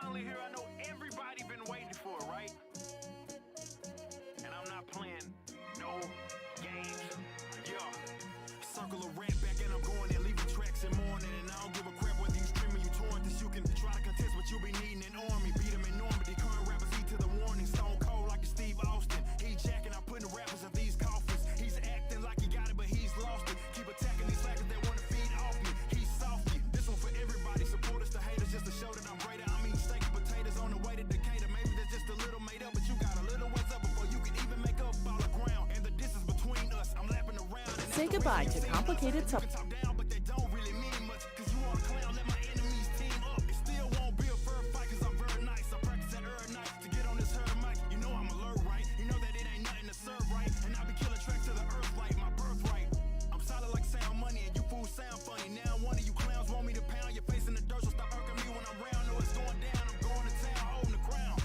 finally here. I know everybody been waiting for it, right? And I'm not playing no games. Yeah. Circle of red back and I'm going and leaving tracks in morning. And I don't give a crap whether you streaming, you torrent this. You can try to contest, but you'll be needing an army. Beat them in Normandy. Current rappers eat to the warning. Stone cold like a Steve Austin. He jacking, I'm putting rappers in these coffins. He's acting like he got it, but he's lost it. Keep attacking these slackers that want to feed off me. He's softy. This one for everybody. Supporters to haters just to show that I'm greater. I mean, steak and potatoes on the way to Decatur. Maybe there's just a little made up, but you got a little ways up before you can even make up all the ground. And the distance between us, I'm lapping around. Say goodbye to complicated talk down, but they don't really mean much. Cause you are a clown, let my enemies team up. It still won't be a fair fight, cause I'm very nice. I practice at every night to get on this herd mic. You know I'm alert, right? You know that it ain't nothing to serve, right? And I be killing tracks to the earth like my birthright. I'm solid like sound money, and you fools sound funny. Now one of you clowns want me to pound your face in the dirt, so stop irking me when I'm round. No, it's going down, I'm going to town, holding the crown.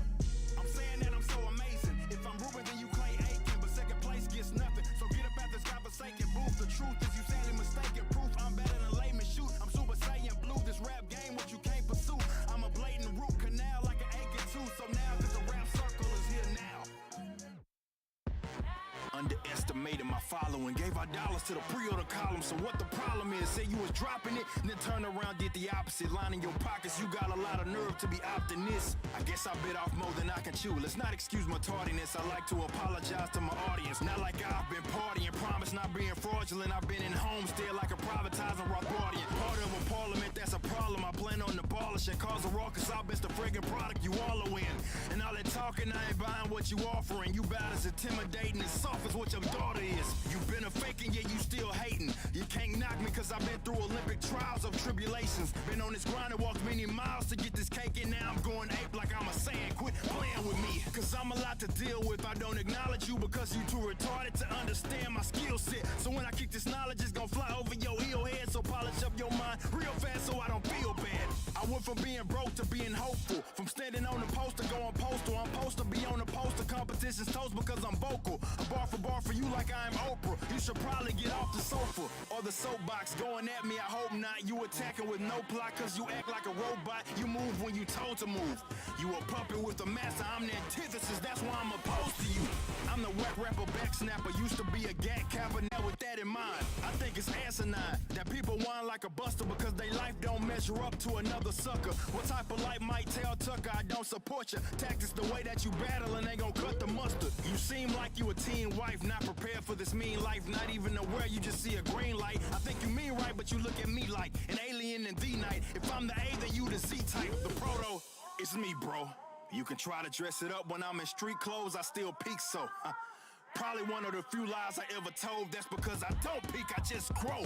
I'm saying that I'm so amazing. If I'm Ruben, then you claim Aiken, but second place gets nothing. So get up out this godforsaken booth. The truth is you sadly mistaken. Proof I'm better than layman shoot. I'm Super Saiyan blue. This rap game, what you can't pursue. I'm a blatant root canal like an aching tooth. So now, cause the rap circle is here now. Underestimated my following. Gave our dollars to the pre-order column. So what the problem is, say you was dropping it, and then turn around, did the opposite. Line in your pockets, you got a lot of nerve to be opting this. I guess I bit off more than I can chew. Let's not excuse my tardiness. I like to apologize to my audience. Not like I've been partying, promise not being fraudulent. I've been in homestead like a privatizing Rothbardian. Part of a parliament, that's a problem. I plan on abolishing. Cause a raucous, I'll best the friggin' product you all are in. And all that talking, I ain't buying what you offering. You bout as intimidating and soft as what your daughter is. You been a faking, yet you still hating. You can't knock me cause I've been through Olympic trials of tribulations. Been on this grind and walked many miles to get this cake, and now I'm going ape like I'm a Saiyan. Quit playing with me, cause I'm a lot to deal with. I don't acknowledge you because you too retarded to understand my skill set. So when I kick this knowledge, it's gonna fly over your heel head. So polish up your mind real fast so I don't feel bad. I went from being broke to being hopeful. From standing on the post to going postal. I'm supposed to be on the poster competition's toast because I'm vocal. I bar for you like I'm Oprah. You should probably get off the sofa or the soapbox. Going at me, I hope not. You attacking with no plot cause you act like a robot. You move when you told to move. You a puppet with a master, I'm the antithesis. That's why I'm opposed to you. I'm the whack rapper back snapper. Used to be a gat capper, now with that in mind, I think it's asinine that people whine like a buster because they life don't measure up to another sucker. What type of life might tell Tucker I don't support you? Tactics the way that you battle and they gon' cut the mustard. You seem like you a teen wife, not prepared for this mean life, not even aware you just see a green light. I think you mean right, but you look at me like an alien in the night. If I'm the A, then you the Z type. The proto, it's me, bro. You can try to dress it up when I'm in street clothes, I still peak so. Probably one of the few lies I ever told, that's because I don't peak, I just grow.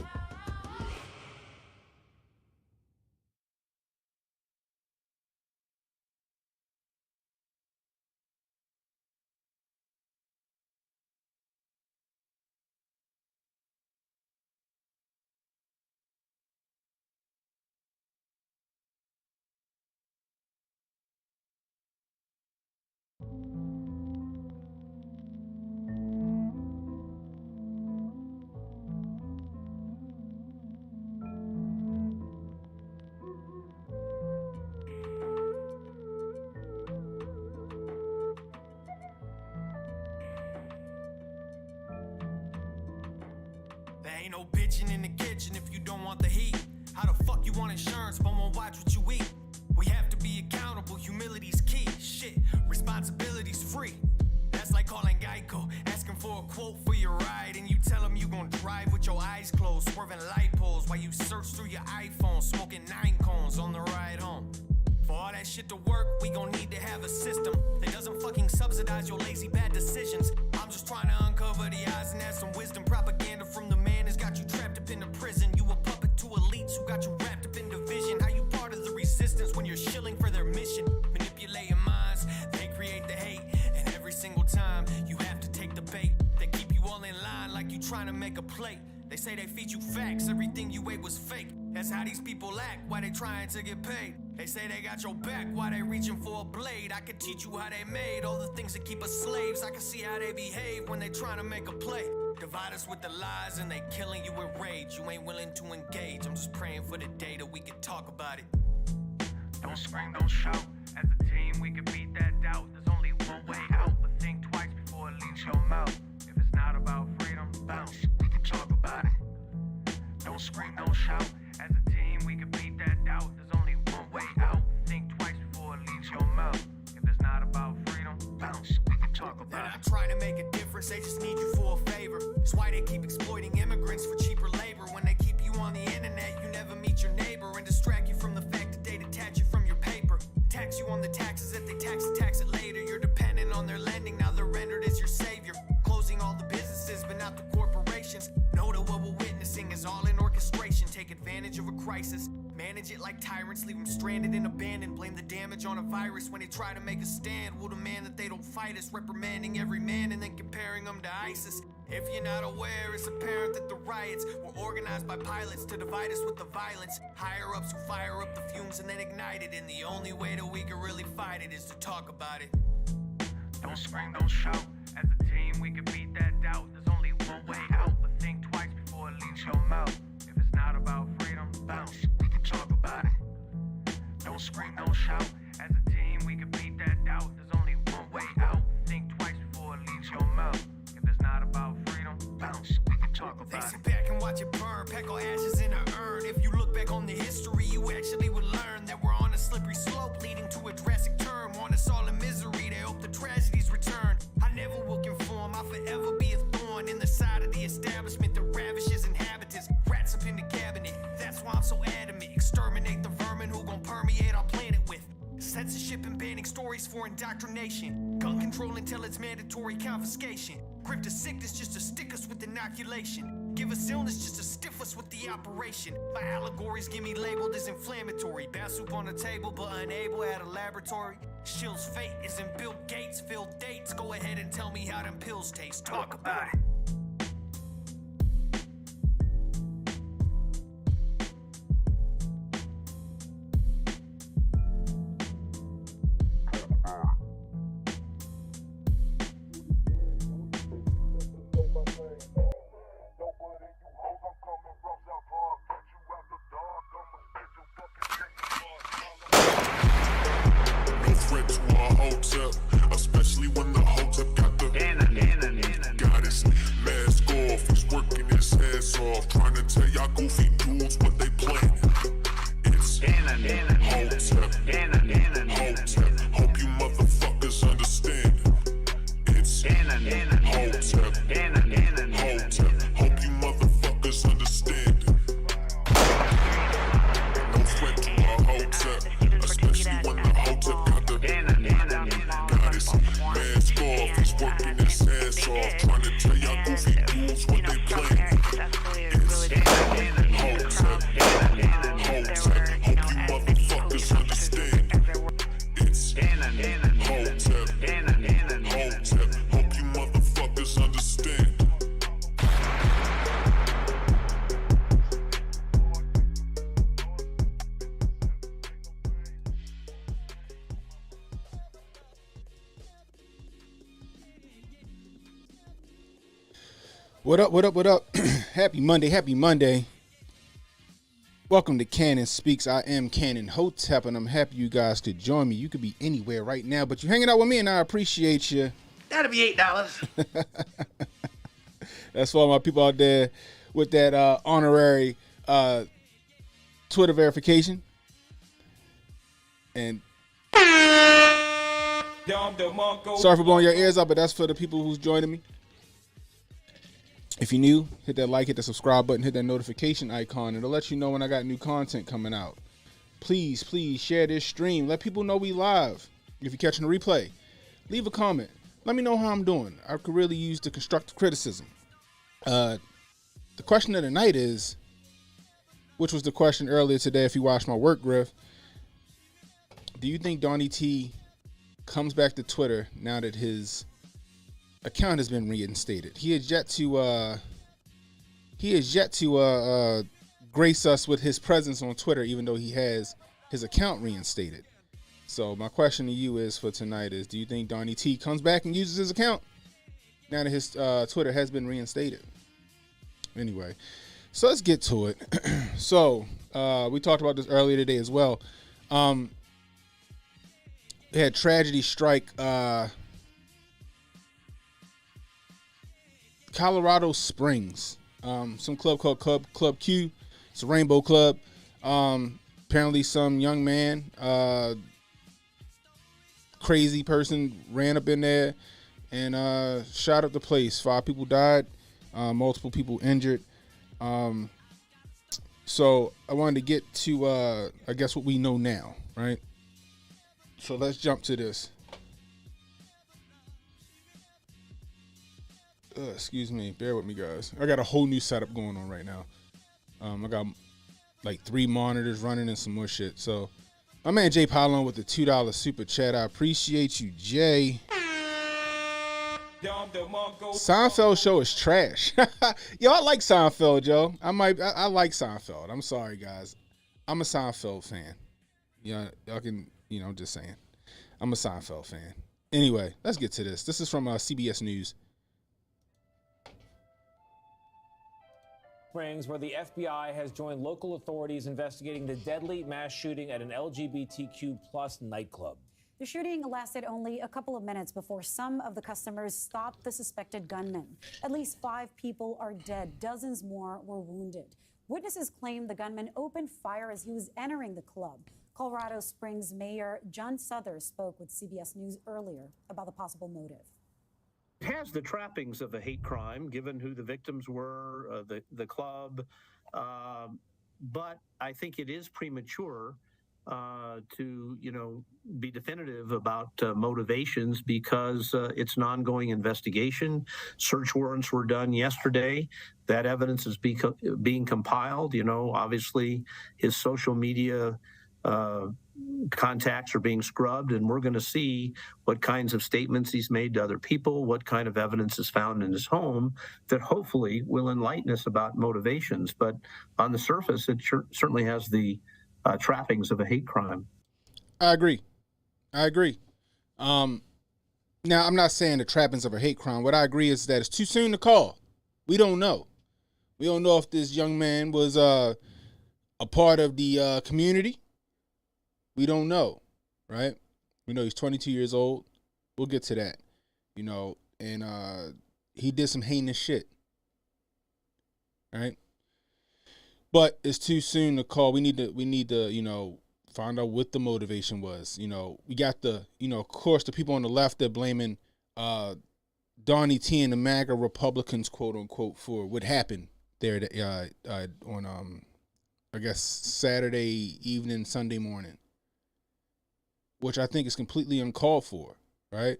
There ain't no bitching in the kitchen if you don't want the heat. How the fuck you want insurance but won't watch what you eat? We have to be accountable, humility's key. Shit, responsibility's free. That's like calling Geico, asking for a quote for your ride, and you tell them you gon' drive with your eyes closed, swerving light poles while you search through your iPhone, smoking 9 cones on the ride home. For all that shit to work, we gon' need to have a system that doesn't fucking subsidize your lazy bad decisions. I'm just trying to uncover the eyes and add some wisdom. Propaganda from the man has got you trapped up in a prison. You a puppet to elites who got you wrapped up in division. How you part of the resistance when you're shilling for their mission? Manipulating minds, they create the hate. And every single time, you have to take the bait. They keep you all in line like you trying to make a plate. They say they feed you facts, everything you ate was fake. That's how these people act, why they trying to get paid. They say they got your back, why they reaching for a blade. I could teach you how they made all the things that keep us slaves. I can see how they behave when they trying to make a play. Divide us with the lies and they killing you with rage. You ain't willing to engage, I'm just praying for the day that we can talk about it. Don't scream, don't shout. As a team, we can beat that doubt. There's only one way out, but think twice before it leaves your mouth. If it's not about freedom, bounce. We can talk about it. Don't scream, don't shout. As a team, we can beat that doubt. There's only one way out. Think twice before it leaves your mouth. If it's not about freedom, bounce. We can talk about it. I'm trying to make a difference. They just need you for a favor. That's why they keep exploiting immigrants for cheaper labor. When they keep you on the internet, you never meet your neighbor and distract you from the fact that they detach you from your paper. Tax you on the taxes that they tax it later. You're dependent on their lending, now they're rendered as your savior. Closing all the businesses, but not the corporations. Know that what we're witnessing is all in orchestration. Take advantage of a crisis, manage it like tyrants, leave them stranded and abandoned. Blame the damage on a virus when they try to make a stand. We'll demand that they don't fight us, reprimanding every man and then comparing them to ISIS. If you're not aware, it's apparent that the riots were organized by pilots to divide us with the violence. Higher ups who fire up the fumes and then ignite it. And the only way that we can really fight it is to talk about it. Don't scream, don't shout. As a team, we can beat that doubt. There's only one way out, but think twice before it leaves your mouth. If it's not about freedom, bounce. We can talk about it. Don't scream, don't shout. As a team, we can beat that doubt. There's only one way out. Think twice before it leaves your mouth. If it's not about freedom, bounce. We can talk about it. They sit back and watch it burn. Pack all ashes in an urn. If you look back on the history, you actually would learn that we're on a slippery slope leading to a drastic turn. Want us all in misery. They hope the tragedies return. I never will conform. I'll forever be a thorn in the side of the establishment that ravishes inhabitants. Rats up in the cabinet. That's why I'm so adamant. Exterminate the vermin who gon' permeate our planet with censorship and banning stories for indoctrination. Gun control until it's mandatory confiscation. Grip the sickness just to stick us with inoculation. Give us illness just to stiff us with the operation. My allegories give me labeled as inflammatory. Bad soup on the table but unable at a laboratory. Shill's fate isn't Bill Gates, fill dates. Go ahead and tell me how them pills taste. Talk about it. Hotep, especially when the Hotep got the goddess mask off. He's working his ass off, trying to tell y'all goofy dudes what they planning. It's Hotep, Hotep. Hope you motherfuckers understand. It's Hotep, Hotep. Hope you motherfuckers understand. No threat to our Hotep, especially when the Hotep got the goddess mask off. He's working his ass off, trying to tell y'all goofy dudes what they planning. It's Hotep, Hotep. Hope you motherfuckers understand. It's Hotep, Hotep. Hope you motherfuckers understand. What up, what up, what up? Happy Monday, happy Monday. Welcome to Cannon Speaks. I am Cannon Hotep, and I'm happy you guys could join me. You could be anywhere right now, but you're hanging out with me, and I appreciate you. That'll be $8. That's for all my people out there with that honorary Twitter verification. And sorry for blowing your ears out, but that's for the people who's joining me. If you're new, hit that like, hit the subscribe button, hit that notification icon. It'll let you know when I got new content coming out. Please, please share this stream. Let people know we live. If you're catching the replay, leave a comment. Let me know how I'm doing. I could really use the constructive criticism. The question of the night is, which was the question earlier today if you watched my work, Griff, do you think Donny T comes back to Twitter now that his account has been reinstated? He has yet to grace us with his presence on Twitter, even though he has his account reinstated. So my question to you is for tonight is, do you think Donny T comes back and uses his account now that his Twitter has been reinstated? Anyway, so let's get to it. So we talked about this earlier today as well. had tragedy strike Colorado Springs. Some club called Club Q. It's a Rainbow Club. Apparently some young man, crazy person, ran up in there and shot up the place. 5 people died, multiple people injured. So I wanted to get to, I guess, what we know now, right? So let's jump to this. Excuse me. Bear with me, guys. I got a whole new setup going on right now. I got like 3 monitors running and some more shit. So my man Jay Polon with the $2 super chat. I appreciate you, Jay. Seinfeld show is trash. Yo, I like Seinfeld, yo. I like Seinfeld. I'm sorry, guys. I'm a Seinfeld fan. Y'all can, just saying. I'm a Seinfeld fan. Anyway, let's get to this. This is from CBS News. Springs, where the FBI has joined local authorities investigating the deadly mass shooting at an LGBTQ plus nightclub. The shooting lasted only a couple of minutes before some of the customers stopped the suspected gunman. At least 5 people are dead. Dozens more were wounded. Witnesses claim the gunman opened fire as he was entering the club. Colorado Springs Mayor John Souther spoke with CBS News earlier about the possible motive. It has the trappings of a hate crime, given who the victims were, the club, but I think it is premature to be definitive about motivations because it's an ongoing investigation. Search warrants were done yesterday. That evidence is being compiled. Obviously his social media contacts are being scrubbed, and we're going to see what kinds of statements he's made to other people, what kind of evidence is found in his home that hopefully will enlighten us about motivations. But on the surface, it certainly has the trappings of a hate crime. I agree. Now, I'm not saying the trappings of a hate crime. What I agree is that it's too soon to call. We don't know. We don't know if this young man was a part of the community. We don't know, right? We know he's 22 years old. We'll get to that, and he did some heinous shit, right? But it's too soon to call. We need to, find out what the motivation was. We got of course, the people on the left that blaming Donny T and the MAGA Republicans, quote unquote, for what happened there on I guess Saturday evening, Sunday morning, which I think is completely uncalled for, right?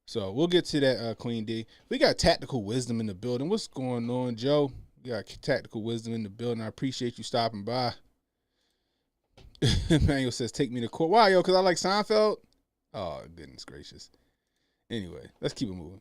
So we'll get to that, Queen D. We got Tactical Wisdom in the building. What's going on, Joe? We got Tactical Wisdom in the building. I appreciate you stopping by. Manuel says, take me to court. Why, yo? Because I like Seinfeld? Oh, goodness gracious. Anyway, let's keep it moving.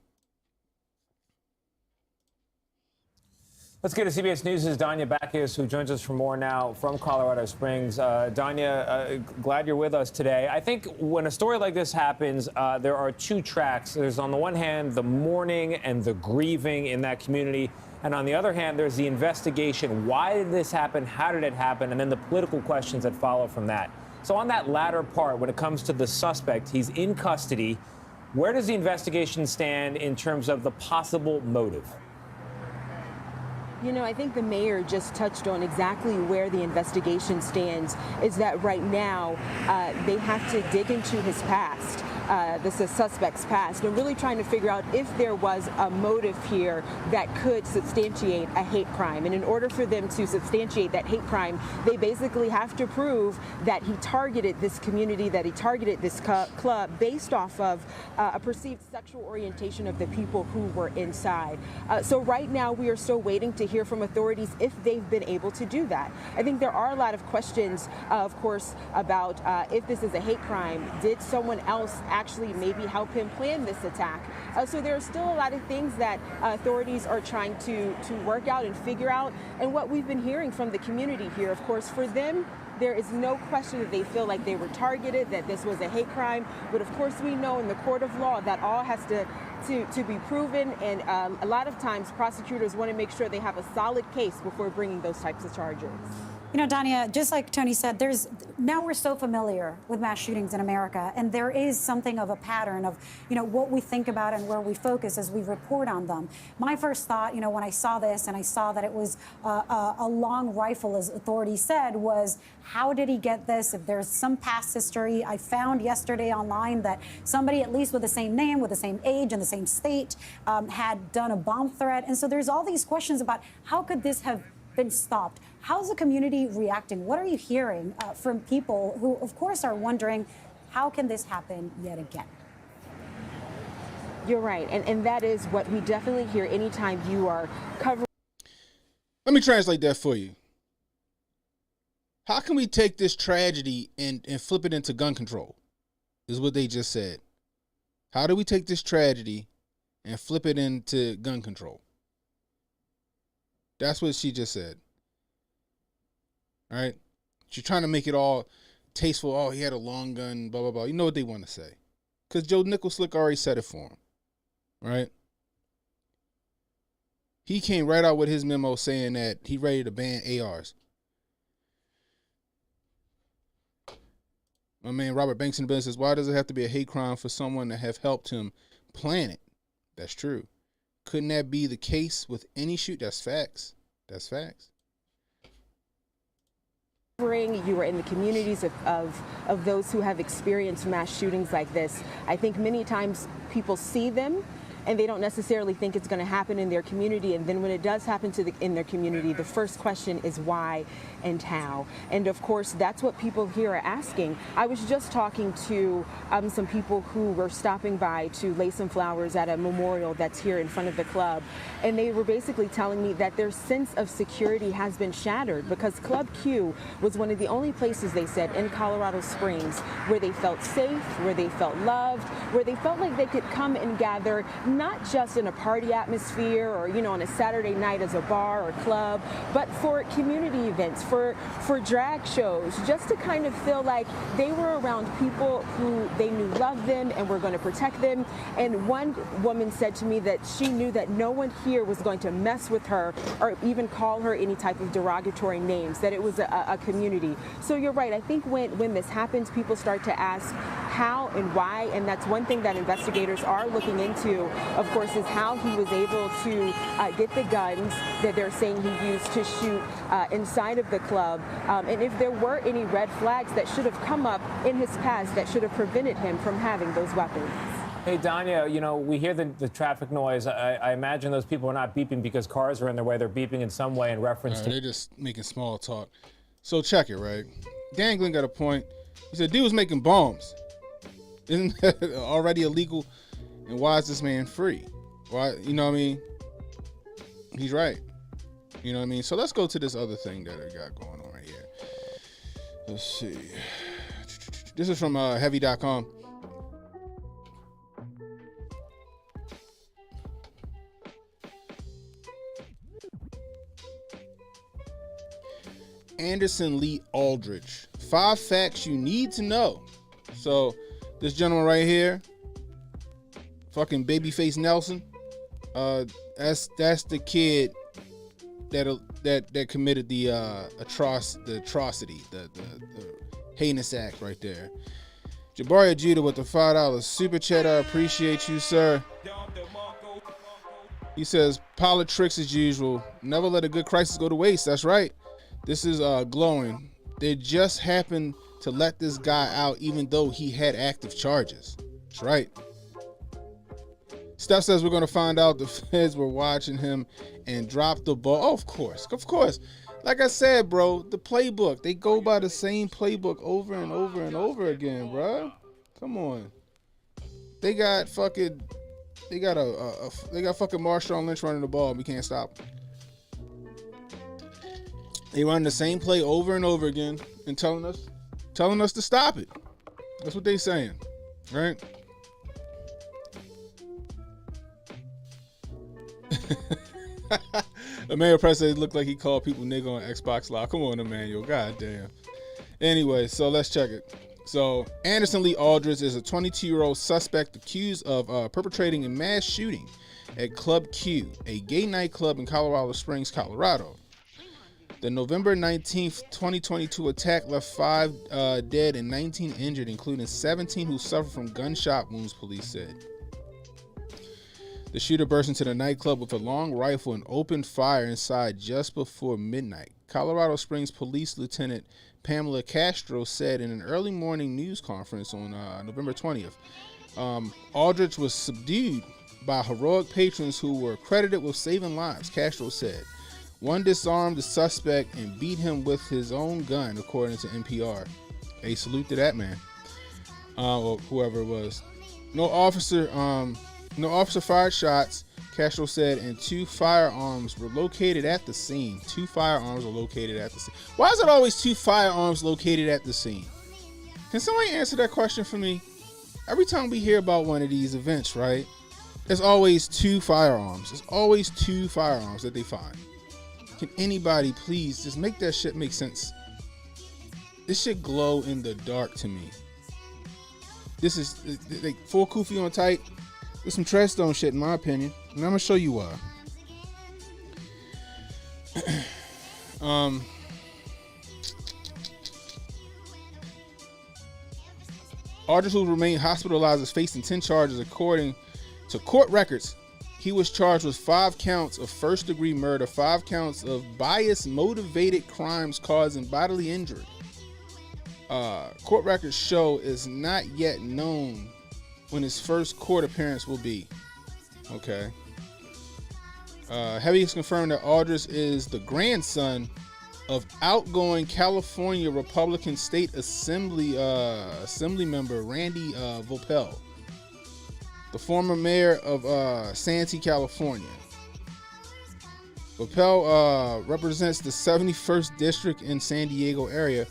Let's get to CBS News' Danya Bacchus, who joins us for more now from Colorado Springs. Danya, glad you're with us today. I think when a story like this happens, there are 2 tracks. There's, on the one hand, the mourning and the grieving in that community. And on the other hand, there's the investigation. Why did this happen? How did it happen? And then the political questions that follow from that. So on that latter part, when it comes to the suspect, he's in custody. Where does the investigation stand in terms of the possible motive? I think the mayor just touched on exactly where the investigation stands, is that right now they have to dig into his past. This is suspect's past, and really trying to figure out if there was a motive here that could substantiate a hate crime. And in order for them to substantiate that hate crime, they basically have to prove that he targeted this community, that he targeted this club based off of a perceived sexual orientation of the people who were inside. So right now we are still waiting to hear from authorities if they've been able to do that. I think there are a lot of questions, of course, about if this is a hate crime. Did someone else actually maybe help him plan this attack? So there are still a lot of things that authorities are trying to work out and figure out. And what we've been hearing from the community here, of course, for them, there is no question that they feel like they were targeted, that this was a hate crime. But of course, we know in the court of law that all has to be proven. And a lot of times prosecutors want to make sure they have a solid case before bringing those types of charges. You know, Danya, just like Tony said, now we're so familiar with mass shootings in America, and there is something of a pattern of, what we think about and where we focus as we report on them. My first thought, when I saw this and I saw that it was a long rifle, as authorities said, was how did he get this? If there's some past history, I found yesterday online that somebody, at least with the same name, with the same age, in the same state, had done a bomb threat. And so there's all these questions about how could this have been stopped? How's the community reacting? What are you hearing from people who, of course, are wondering, how can this happen yet again? You're right. And that is what we definitely hear anytime you are covering. Let me translate that for you. How can we take this tragedy and flip it into gun control? Is what they just said. How do we take this tragedy and flip it into gun control? That's what she just said. All right? She's trying to make it all tasteful. Oh, he had a long gun, blah, blah, blah. You know what they want to say. Because Joe Nicholslick already said it for him. Right? He came right out with his memo saying that he ready to ban ARs. My man Robert Banks in the business says, why does it have to be a hate crime for someone to have helped him plan it? That's true. Couldn't that be the case with any shoot? That's facts. That's facts. You were in the communities of those who have experienced mass shootings like this. I think many times people see them and they don't necessarily think it's going to happen in their community. And then when it does happen in their community, the first question is why and how. And of course, that's what people here are asking. I was just talking to some people who were stopping by to lay some flowers at a memorial that's here in front of the club. And they were basically telling me that their sense of security has been shattered because Club Q was one of the only places, they said, in Colorado Springs where they felt safe, where they felt loved, where they felt like they could come and gather, not just in a party atmosphere or, on a Saturday night as a bar or club, but for community events, for drag shows, just to kind of feel like they were around people who they knew loved them and were going to protect them. And one woman said to me that she knew that no one here was going to mess with her or even call her any type of derogatory names, that it was a community. So you're right. I think when this happens, people start to ask how and why, and that's one thing that investigators are looking into, of course, is how he was able to get the guns that they're saying he used to shoot inside of the club, and if there were any red flags that should have come up in his past that should have prevented him from having those weapons. Hey, Danya, we hear the traffic noise. I imagine those people are not beeping because cars are in their way. They're beeping in some way in reference to... They're just making small talk. So check it, right? Gangland got a point. He said, dude was making bombs. Isn't that already illegal? And why is this man free? Why, you know what I mean? He's right. You know what I mean? So let's go to this other thing that I got going on right here. Let's see. This is from heavy.com. Anderson Lee Aldridge. 5 facts you need to know. So this gentleman right here, fucking Babyface Nelson, that's the kid that committed the atrocity, the heinous act right there. Jabari Judah with the $5 super chat. I appreciate you, sir. He says, politics as usual. Never let a good crisis go to waste. That's right. This is glowing. They just happened to let this guy out even though he had active charges. That's right. Steph says we're going to find out the feds were watching him and dropped the ball. Oh, of course. Of course. Like I said, bro, the playbook. They go by the same playbook over and over and over again, bro. Come on. They got fucking Marshawn Lynch running the ball and we can't stop them. They run the same play over and over again and telling us to stop it. That's what they saying, right? Emmanuel Presley looked like he called people nigga on Xbox Live. Come on, Emmanuel. God damn. Anyway, so let's check it. So Anderson Lee Aldridge is a 22-year-old suspect accused of perpetrating a mass shooting at Club Q, a gay nightclub in Colorado Springs, Colorado. The November 19th, 2022 attack left 5 dead and 19 injured, including 17 who suffered from gunshot wounds, police said. The shooter burst into the nightclub with a long rifle and opened fire inside just before midnight. Colorado Springs Police Lieutenant Pamela Castro said in an early morning news conference on November 20th. Aldrich was subdued by heroic patrons who were credited with saving lives, Castro said. One disarmed the suspect and beat him with his own gun, according to NPR. A salute to that man, or whoever it was. No officer fired shots, Castro said, and 2 firearms were located at the scene. 2 firearms were located at the scene. Why is it always 2 firearms located at the scene? Can somebody answer that question for me? Every time we hear about one of these events, right, there's always 2 firearms. There's always 2 firearms that they find. Can anybody please just make that shit make sense? This shit glow in the dark to me. This is like full kufi on tight. There's some Treadstone shit in my opinion, and I'm gonna show you why. Aldrich, who remained hospitalized, is facing 10 charges according to court records. He was charged with 5 counts of first-degree murder, 5 counts of bias-motivated crimes causing bodily injury. Court records show is not yet known when his first court appearance will be. Okay. Heavy has confirmed that Aldrich is the grandson of outgoing California Republican State Assembly member Randy Vopel, the former mayor of Santee, California. Vopel represents the 71st district in San Diego area.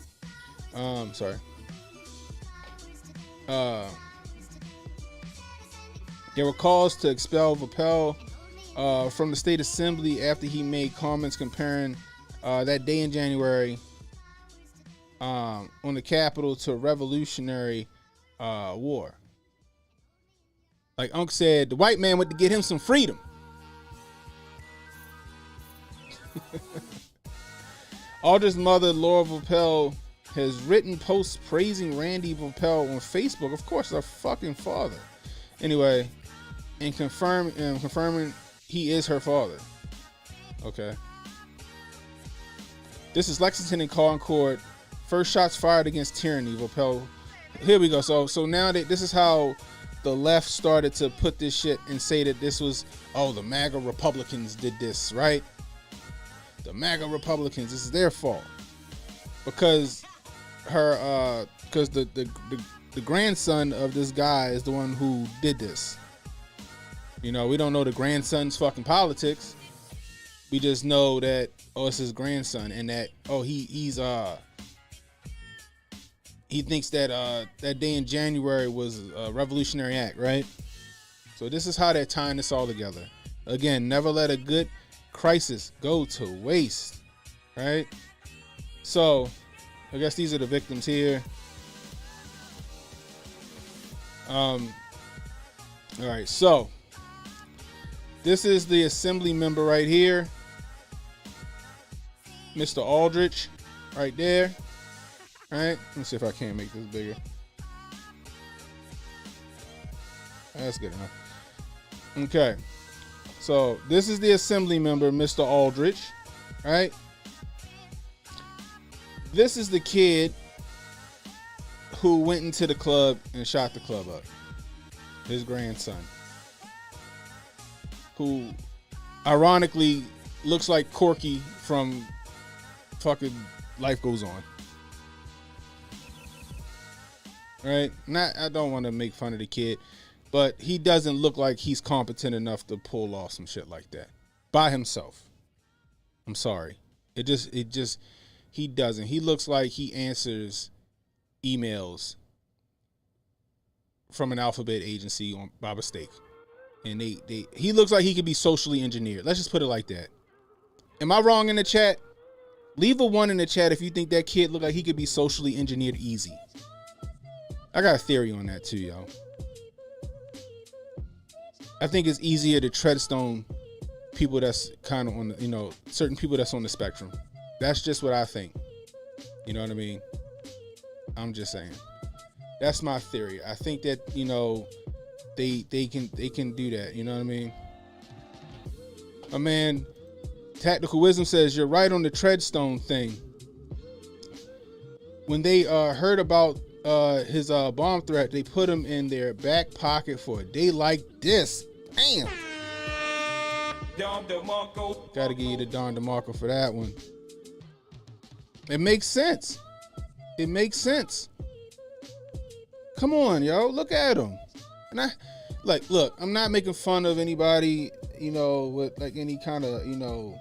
There were calls to expel Vopel from the state assembly after he made comments comparing that day in January on the Capitol to a revolutionary war. Like Unc said, the white man went to get him some freedom. Aldrich's mother, Laura Vopel, has written posts praising Randy Vopel on Facebook. Of course, her fucking father. Anyway, and confirming he is her father. Okay. This is Lexington and Concord. First shots fired against tyranny. Vopel. Here we go. So now that this is how the left started to put this shit and say that this was, the MAGA Republicans did this, right? The MAGA Republicans, this is their fault. Because the grandson of this guy is the one who did this. You know, we don't know the grandson's fucking politics. We just know that, it's his grandson, and that, he thinks that that day in January was a revolutionary act, right? So this is how they're tying this all together. Again, never let a good crisis go to waste, right? So I guess these are the victims here. All right, so this is the assembly member right here, Mr. Aldrich, right there. All right, let me see if I can make this bigger. That's good enough. Okay, so this is the assembly member, Mr. Aldrich, right? This is the kid who went into the club and shot the club up. His grandson, who ironically looks like Corky from fucking Life Goes On. Right? I don't want to make fun of the kid, but he doesn't look like he's competent enough to pull off some shit like that by himself. I'm sorry. He doesn't. He looks like he answers emails from an alphabet agency by mistake. And he looks like he could be socially engineered. Let's just put it like that. Am I wrong in the chat? Leave a 1 in the chat if you think that kid look like he could be socially engineered easy. I got a theory on that too, yo. I think it's easier to treadstone people that's kind of on the, certain people that's on the spectrum. That's just what I think. You know what I mean? I'm just saying. That's my theory. I think that, you know, they can do that. You know what I mean? My man, Tactical Wisdom says, you're right on the Treadstone thing. When they heard about his bomb threat, they put him in their back pocket for a day like this. Damn. Gotta give you the Don DeMarco for that one. It makes sense. It makes sense. Come on, yo. Look at him. And look, I'm not making fun of anybody, you know, with like any kind of, you know,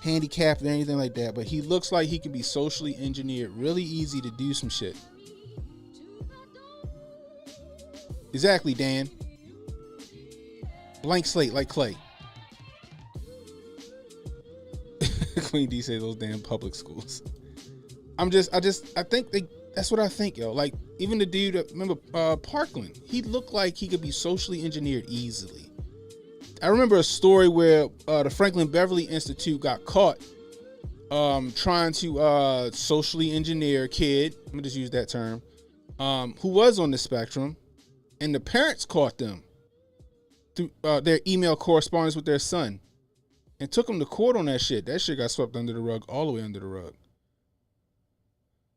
handicapped or anything like that, but he looks like he can be socially engineered, really easy to do some shit. Exactly, Dan. Blank slate like Clay. Queen D say those damn public schools. I think that's what I think, yo. Like, even the dude, remember Parkland, he looked like he could be socially engineered easily. I remember a story where the Franklin Beverly Institute got caught trying to socially engineer a kid, let me just use that term, who was on the spectrum, and the parents caught them through their email correspondence with their son and took them to court on that shit. That shit got swept under the rug, all the way under the rug.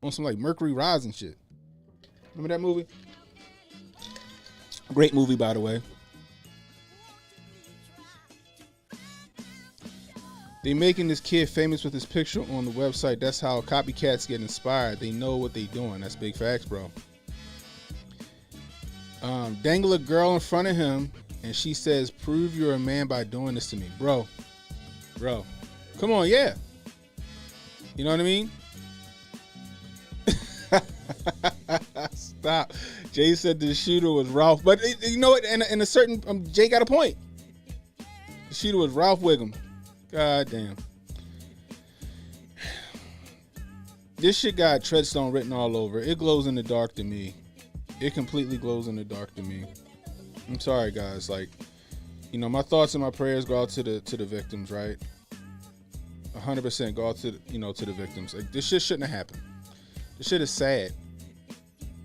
On some like Mercury Rise and shit. Remember that movie? Great movie, by the way. They making this kid famous with his picture on the website. That's how copycats get inspired. They know what they doing. That's big facts, bro. Dangle a girl in front of him, and she says, "Prove you're a man by doing this to me." Bro. Come on, yeah. You know what I mean? Stop. Jay said the shooter was Ralph, but you know what? In a certain, Jay got a point. The shooter was Ralph Wiggum. God damn. This shit got Treadstone written all over. It glows in the dark to me. It completely glows in the dark to me. I'm sorry, guys. Like, you know, my thoughts and my prayers go out to the victims, right? 100% go out to to the victims. Like, this shit shouldn't have happened. This shit is sad,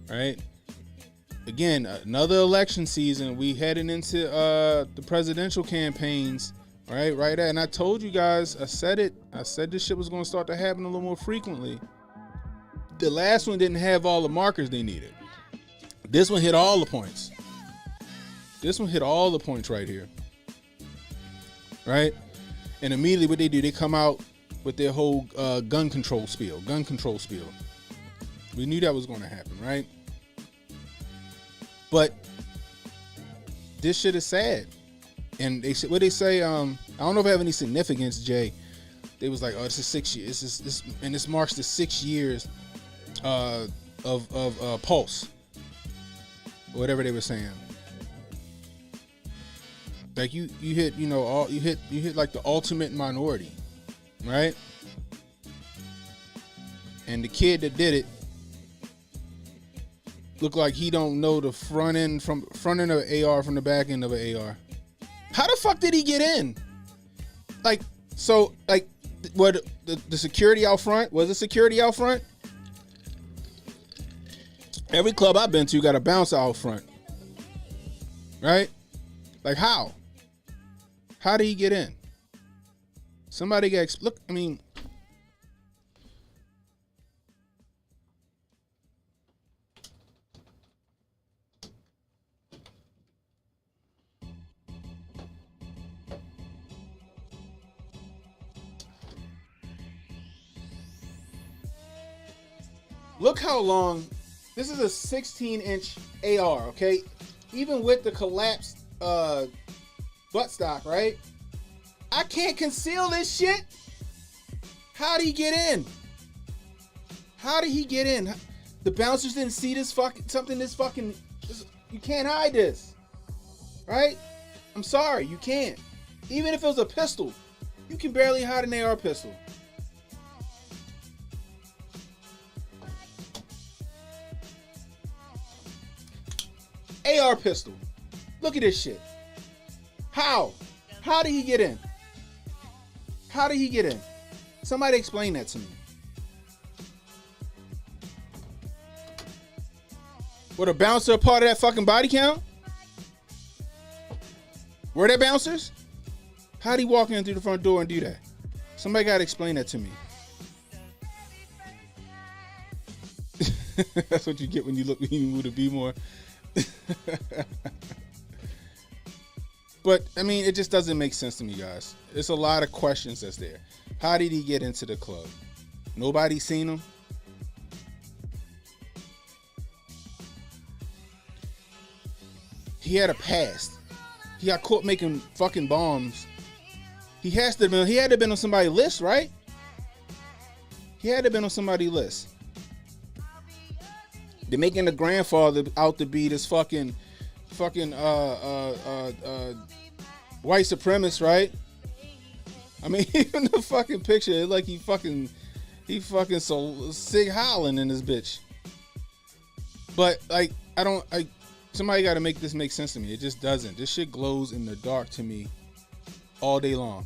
right? Again, another election season. We heading into the presidential campaigns, right? And I told you guys, I said it. I said this shit was going to start to happen a little more frequently. The last one didn't have all the markers they needed. This one hit all the points. This one hit all the points right here, right? And immediately what they do, they come out with their whole gun control spiel. We knew that was going to happen, right? But this shit is sad. And they said, what they say, I don't know if it have any significance, Jay. They was like, oh, this is 6 years. This marks the 6 years of Pulse, or whatever they were saying. Like you hit, you hit like the ultimate minority, right? And the kid that did it looked like he don't know the front end of an AR from the back end of an AR. How the fuck did he get in? Like, so, like, what the security out front? Was the security out front? Every club I've been to got a bouncer out front, right? Like, how? How did he get in? Somebody got look. I mean, look how long. This is a 16-inch AR, okay? Even with the collapsed buttstock, right? I can't conceal this shit. How did he get in? The bouncers didn't see this you can't hide this, right? I'm sorry, you can't. Even if it was a pistol, you can barely hide an AR pistol. AR pistol. Look at this shit. How? How did he get in? Somebody explain that to me. Were the bouncer a part of that fucking body count? Were they bouncers? How'd he walk in through the front door and do that? Somebody gotta explain that to me. That's what you get when you move to be more. But I mean, it just doesn't make sense to me, guys. It's a lot of questions that's there. How did he get into the club? Nobody seen him. He had a past. He got caught making fucking bombs. He had to have been on somebody's list, right? He had to have been on somebody's list. They're making the grandfather out to be this fucking white supremacist, right? I mean, even the fucking picture, it's like he fucking so Sig Holland in this bitch. But like, somebody got to make this make sense to me. It just doesn't. This shit glows in the dark to me all day long.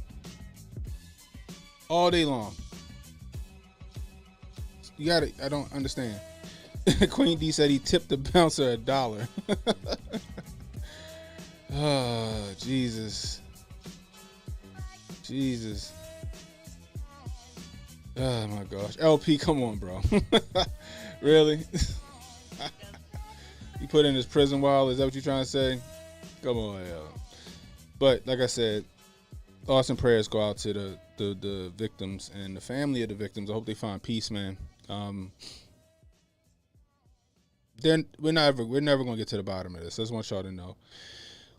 All day long. I don't understand. Queen D said he tipped the bouncer $1. Oh, Jesus. Oh my gosh. LP, come on, bro. Really? You put in his prison wall, is that what you're trying to say? Come on, yo. But like I said, thoughts and prayers go out to the victims and the family of the victims. I hope they find peace, man. We're never gonna get to the bottom of this. I just want y'all to know.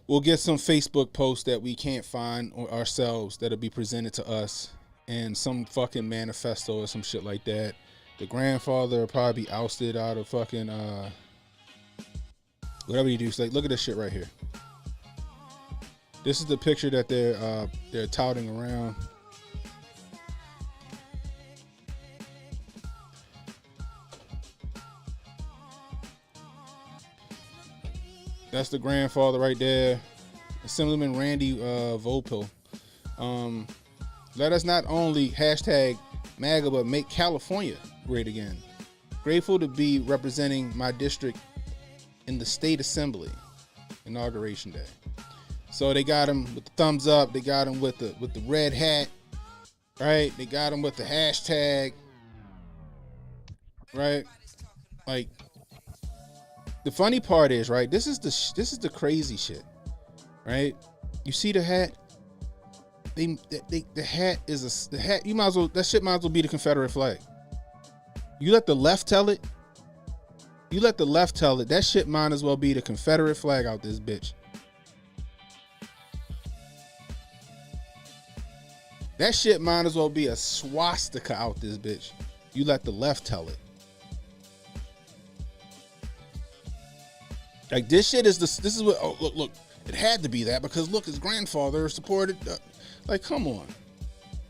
We'll get some Facebook posts that we can't find ourselves that'll be presented to us, and some fucking manifesto or some shit like that. The grandfather will probably be ousted out of fucking whatever you do. Like, look at this shit right here. This is the picture that they're touting around. That's the grandfather right there. Assemblyman Randy Vopel. Let us not only hashtag MAGA, but make California great again. Grateful to be representing my district in the state assembly. Inauguration day. So they got him with the thumbs up. They got him with the red hat. Right? They got him with the hashtag. Right? Like, the funny part is, right? This is the crazy shit, right? You see the hat? The hat is the hat. You might as well, that shit might as well be the Confederate flag. You let the left tell it. That shit might as well be the Confederate flag out this bitch. That shit might as well be a swastika out this bitch. You let the left tell it. Like, this shit is this is what, oh, look, it had to be that because look, his grandfather supported, like, come on.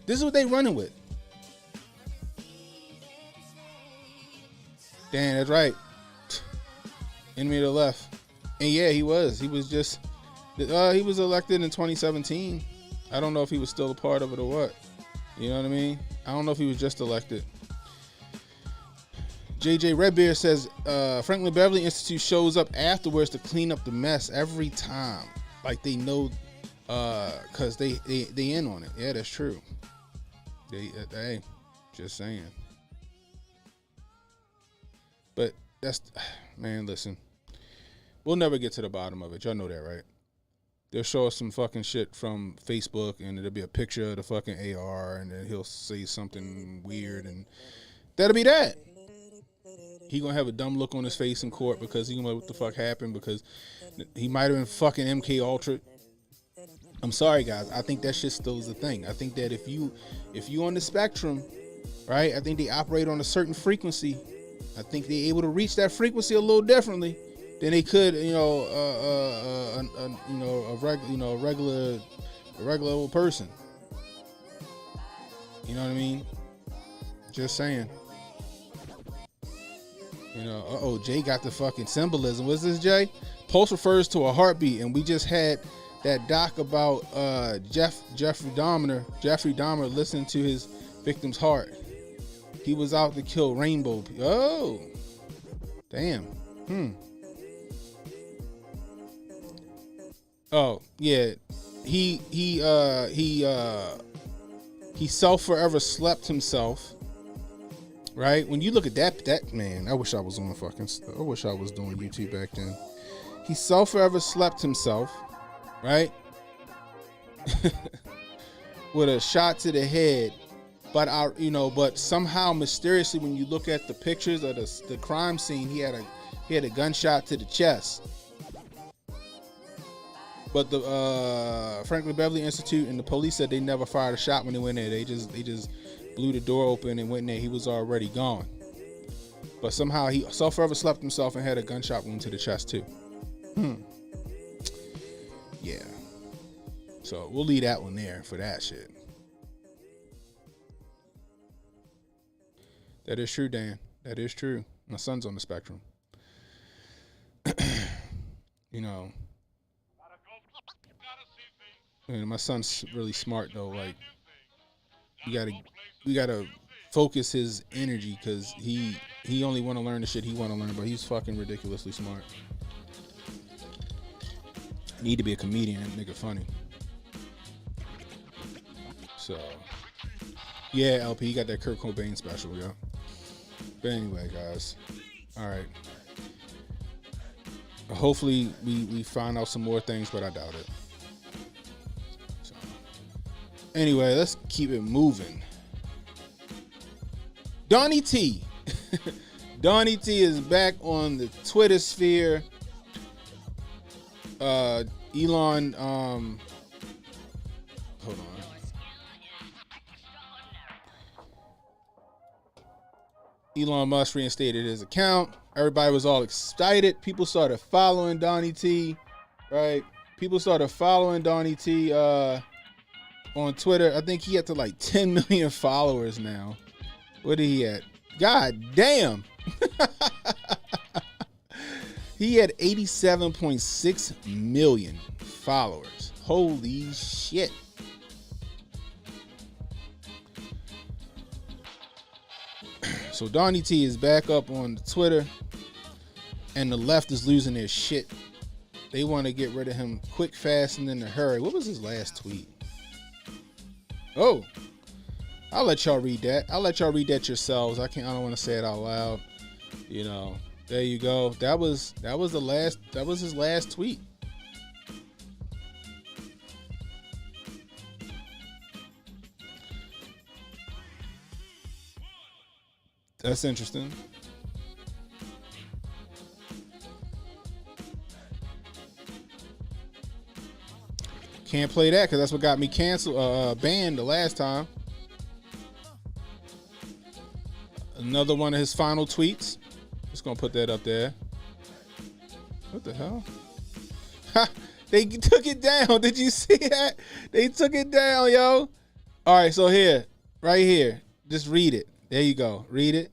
This is what they running with. Damn, that's right. Enemy of the left. And yeah, he was just, he was elected in 2017. I don't know if he was still a part of it or what. You know what I mean? I don't know if he was just elected. JJ Redbeard says Franklin Beverly Institute shows up afterwards to clean up the mess every time. Like they know, cause they in on it. Yeah, that's true. Hey, just saying. But that's, man, listen. We'll never get to the bottom of it. Y'all know that, right? They'll show us some fucking shit from Facebook, and it'll be a picture of the fucking AR, and then he'll say something weird, and that'll be that. He gonna have a dumb look on his face in court because he gonna know what the fuck happened, because he might have been fucking MK Ultra. I'm sorry, guys. I think that shit still is a thing. I think that if you on the spectrum, right? I think they operate on a certain frequency. I think they're able to reach that frequency a little differently than they could, a regular old person. You know what I mean? Just saying. Jay got the fucking symbolism. What's this, Jay? Pulse refers to a heartbeat, and we just had that doc about Jeffrey Dahmer listening to his victim's heart. He was out to kill rainbow. Oh, damn. Oh yeah, he forever slept himself. Right? When you look at that man, I wish I was doing YouTube back then. He forever slept himself, right? With a shot to the head. But somehow mysteriously, when you look at the pictures of the crime scene, he had a gunshot to the chest. But the Franklin Beverly Institute and the police said they never fired a shot when they went there. They just blew the door open and went in there. He was already gone. But somehow he forever slept himself and had a gunshot wound to the chest too. Yeah. So we'll leave that one there for that shit. That is true, Dan. That is true. My son's on the spectrum. My son's really smart though. Like, we gotta focus his energy because he only want to learn the shit he want to learn, but he's fucking ridiculously smart. Need to be a comedian. That nigga funny. So yeah, LP, you got that Kurt Cobain special, yo. But anyway, guys, all right. Hopefully we find out some more things, but I doubt it. So anyway, let's keep it moving. Donny T. Donny T is back on the Twitter sphere. Elon, hold on. Elon Musk reinstated his account. Everybody was all excited. People started following Donny T, right? People started following Donny T on Twitter. I think he had to like 10 million followers now. What did he at? God damn. He had 87.6 million followers. Holy shit. So Donny T is back up on Twitter, and the left is losing their shit. They want to get rid of him quick, fast, and in a hurry. What was his last tweet? Oh, I'll let y'all read that. I'll let y'all read that yourselves. I don't want to say it out loud. There you go. That was his last tweet. That's interesting. Can't play that because that's what got me banned the last time. Another one of his final tweets. Just gonna put that up there. What the hell? Ha! They took it down. Did you see that? They took it down, yo. All right, so here, right here, just read it. There you go. Read it.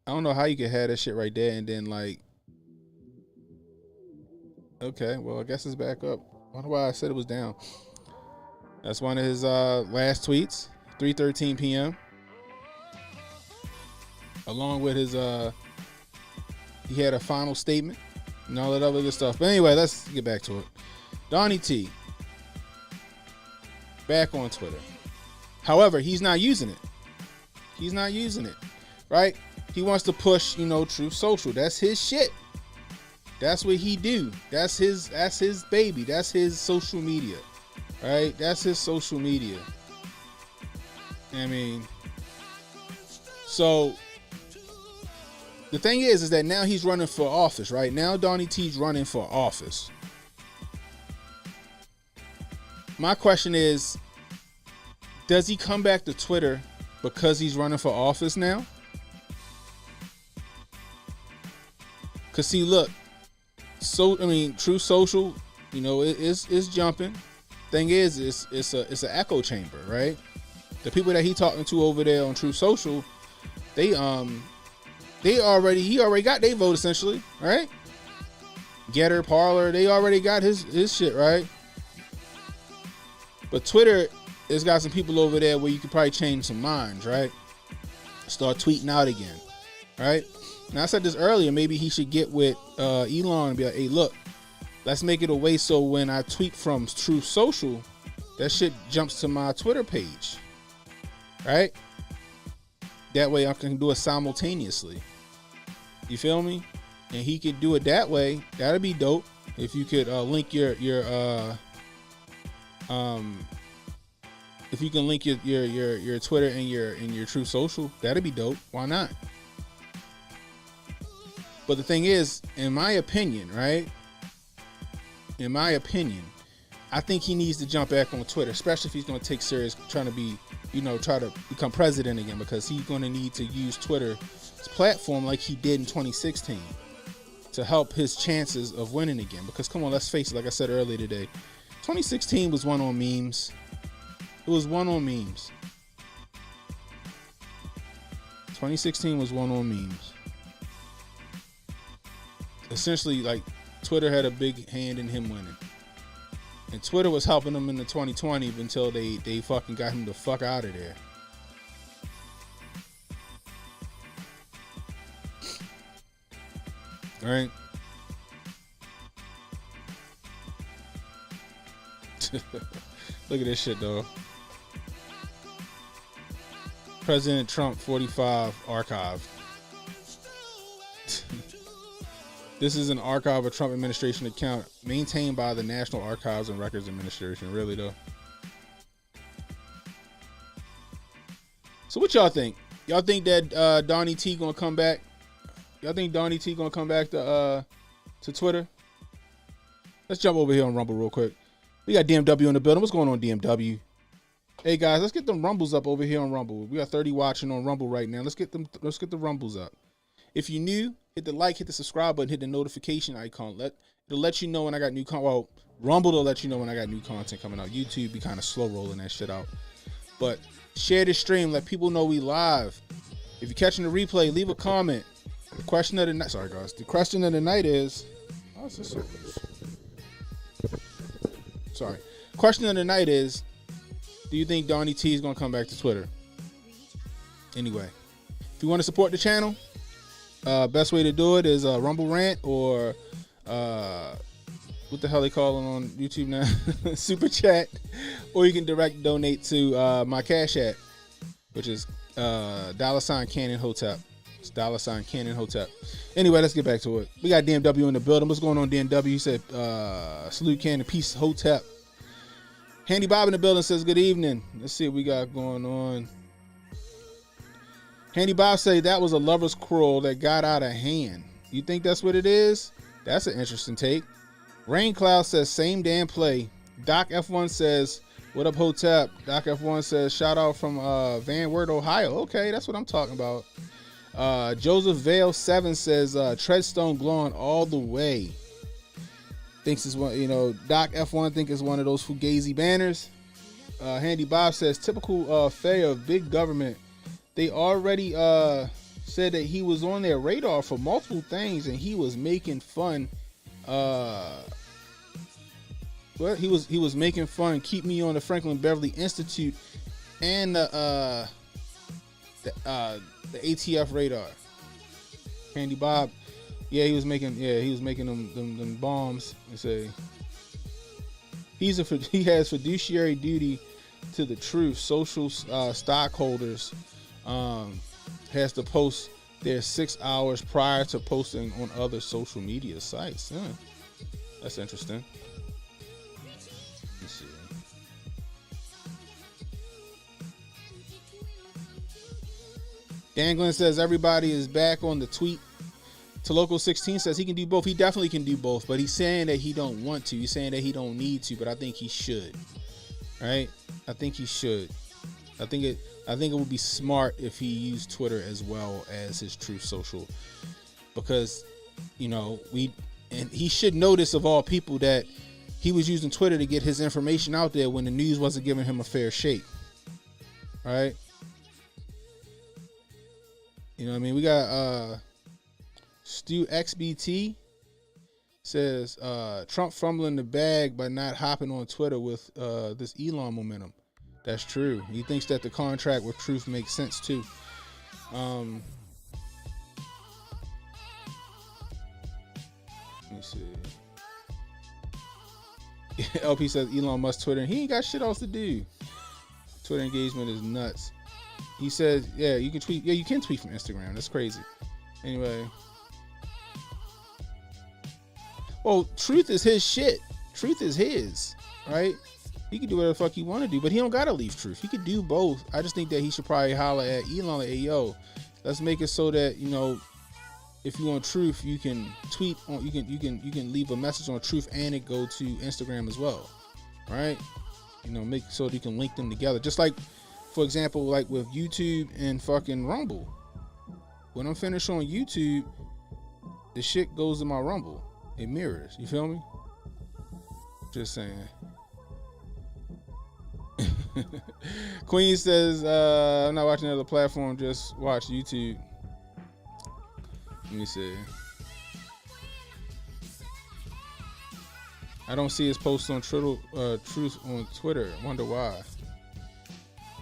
I don't know how you could have that shit right there and then like. Okay, well I guess it's back up. I wonder why I said it was down. That's one of his last tweets, 3:13 p.m. Along with his he had a final statement and all that other good stuff. But anyway, let's get back to it. Donny T back on Twitter. However, he's not using it. He's not using it, right? He wants to push, Truth Social. That's his shit. That's what he do. That's his baby. That's his social media, right? That's his social media. I mean, so the thing is that now he's running for office, right? Now Donny T's running for office. My question is, does he come back to Twitter because he's running for office now? Cause see, look, Truth Social, it's jumping. Thing is, it's an echo chamber, right? The people that he talking to over there on Truth Social, he already got their vote essentially, right? Getter, Parler, they already got his shit, right? But Twitter has got some people over there where you could probably change some minds, right? Start tweeting out again, right? Now I said this earlier. Maybe he should get with Elon and be like, "Hey, look, let's make it a way so when I tweet from Truth Social, that shit jumps to my Twitter page, right? That way I can do it simultaneously. You feel me? And he could do it that way. That'd be dope. If you could link your if you can link your Twitter and your Truth Social, that'd be dope. Why not? But the thing is, in my opinion, right? In my opinion, I think he needs to jump back on Twitter, especially if he's going to take serious trying to be, try to become president again, because he's going to need to use Twitter's platform like he did in 2016 to help his chances of winning again. Because come on, let's face it, like I said earlier today, 2016 was one on memes. It was one on memes. 2016 was one on memes. Essentially, like, Twitter had a big hand in him winning. And Twitter was helping him in the 2020 until they fucking got him the fuck out of there. All right. Look at this shit, though. President Trump 45 archive. This is an archive of Trump administration account maintained by the National Archives and Records Administration. Really, though. So what y'all think? Y'all think that Donny T gonna come back? Y'all think Donny T gonna come back to Twitter? Let's jump over here on Rumble real quick. We got DMW in the building. What's going on, DMW? Hey guys, let's get them rumbles up over here on Rumble. We got 30 watching on Rumble right now. Let's get the rumbles up. If you're new, hit the like, hit the subscribe button, hit the notification icon. It'll let you know when I got new content. Well, Rumble will let you know when I got new content coming out. YouTube be kind of slow rolling that shit out. But share this stream, let people know we live. If you're catching the replay, leave a comment. The question of the night. Sorry guys. The question of the night is. Oh, is this so sorry. Question of the night is, do you think Donny T is gonna come back to Twitter? Anyway, if you want to support the channel, best way to do it is Rumble Rant or what the hell they call it on YouTube now? Super Chat. Or you can direct donate to my Cash App, which is $Cannon Hotep. It's $Cannon Hotep. Anyway, let's get back to it. We got DMW in the building. What's going on, DMW? He said, salute Cannon, peace, Hotep. Handy Bob in the building says, good evening. Let's see what we got going on. Handy Bob say that was a lover's quarrel that got out of hand. You think that's what it is? That's an interesting take. Rain Cloud says, same damn play. Doc F1 says, what up, Hotep? Doc F1 says, shout out from Van Wert, Ohio. Okay, that's what I'm talking about. Joseph Vale 7 says, Treadstone glowing all the way. Thinks it's one, Doc F1 think it's one of those Fugazi banners. Handy Bob says, typical failure of big government. They already said that he was on their radar for multiple things, and he was making fun. He was making fun. Keep me on the Franklin Beverly Institute and the ATF radar. Handy Bob, he was making them bombs. And say he has fiduciary duty to the truth. Social stockholders has to post their 6 hours prior to posting on other social media sites. That's interesting. Let's see. Dan Glenn says everybody is back on the tweet. To Local 16 says he can do both. He definitely can do both, but he's saying that he don't want to. He's saying that he don't need to, but I think he should. Right? I think he should. I think it would be smart if he used Twitter as well as his Truth Social, because he should notice, of all people, that he was using Twitter to get his information out there when the news wasn't giving him a fair shake. All right? We got Stu XBT Says Trump fumbling the bag by not hopping on Twitter with this Elon momentum. That's true. He thinks that the contract with Truth makes sense too. Let me see. LP says Elon Musk Twitter. He ain't got shit else to do. Twitter engagement is nuts. He says, yeah, you can tweet. Yeah, you can tweet from Instagram. That's crazy. Anyway. Well, Truth is his shit. Truth is his, right? He can do whatever the fuck he want to do, but he don't gotta leave Truth. He could do both. I just think that he should probably holler at Elon like, hey, yo, let's make it so that, you know, if you want Truth, you can tweet on, you can leave a message on Truth and it go to Instagram as well, right? You know, make so that you can link them together. Just like, for example, like with YouTube and fucking Rumble. When I'm finished on YouTube, the shit goes to my Rumble. It mirrors. You feel me? Just saying. Queen says, I'm not watching another platform, just watch YouTube. Let me see. I don't see his posts on Truth on Twitter. Wonder why.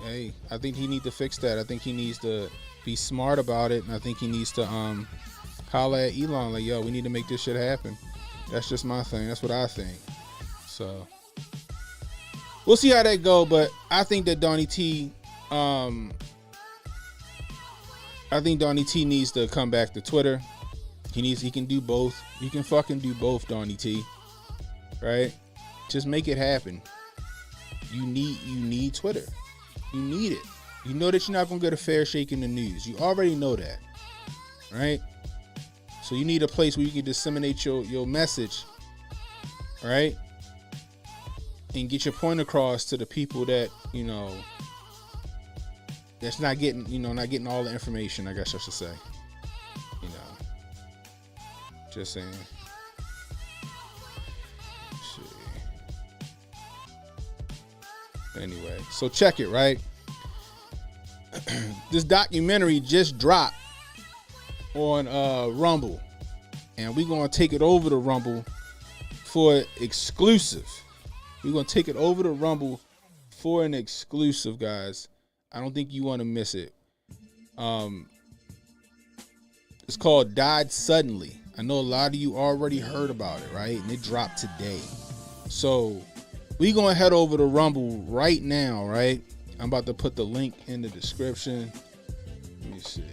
Hey, I think he needs to fix that. I think he needs to be smart about it, and I think he needs to holler at Elon like, yo, we need to make this shit happen. That's just my thing. That's what I think. So we'll see how that go, but I think that Donny T needs to come back to Twitter. He can do both. You can fucking do both, Donny T. Right? Just make it happen. You need Twitter. You need it. You know that you're not gonna get a fair shake in the news. You already know that. Right? So you need a place where you can disseminate your message. Right? And get your point across to the people that, you know, that's not getting all the information, I guess I should say. You know. Just saying. Let's see. Anyway, so check it, right? This documentary just dropped on Rumble. And we're gonna take it over to Rumble for exclusive. We're gonna take it over to Rumble for an exclusive, guys. I don't think you want to miss it. It's called Died Suddenly. I know a lot of you already heard about it, right? And it dropped today. So we're going to head over to Rumble right now, right? I'm about to put the link in the description. Let me see.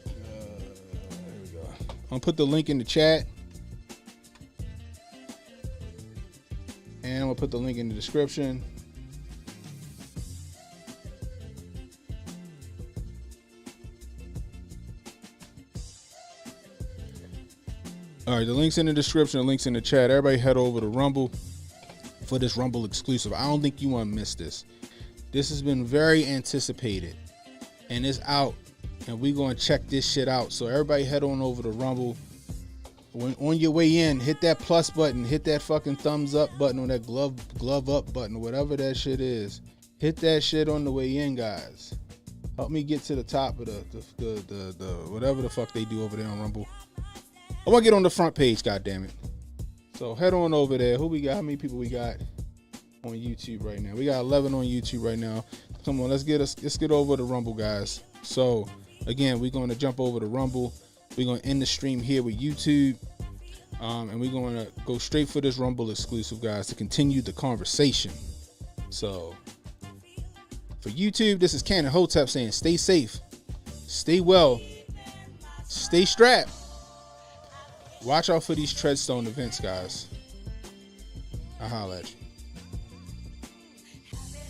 There we go. I'm going to put the link in the chat. And I'm going to put the link in the description. All right, the link's in the description, the link's in the chat. Everybody head over to Rumble for this Rumble exclusive. I don't think you want to miss this. This has been very anticipated, and it's out, and we're going to check this shit out. So everybody head on over to Rumble. When on your way in, hit that plus button, hit that fucking thumbs up button, or that glove up button, or whatever that shit is. Hit that shit on the way in, guys. Help me get to the top of the whatever the fuck they do over there on Rumble. I want to get on the front page, goddammit. So head on over there. Who we got? How many people we got on YouTube right now? We got 11 on YouTube right now. Come on, let's get over to Rumble, guys. So again, we're going to jump over to Rumble. We're going to end the stream here with YouTube. And we're going to go straight for this Rumble exclusive, guys, to continue the conversation. So for YouTube, this is Cannon Hotep saying stay safe, stay well, stay strapped. Watch out for these Treadstone events, guys. I'll holler at you.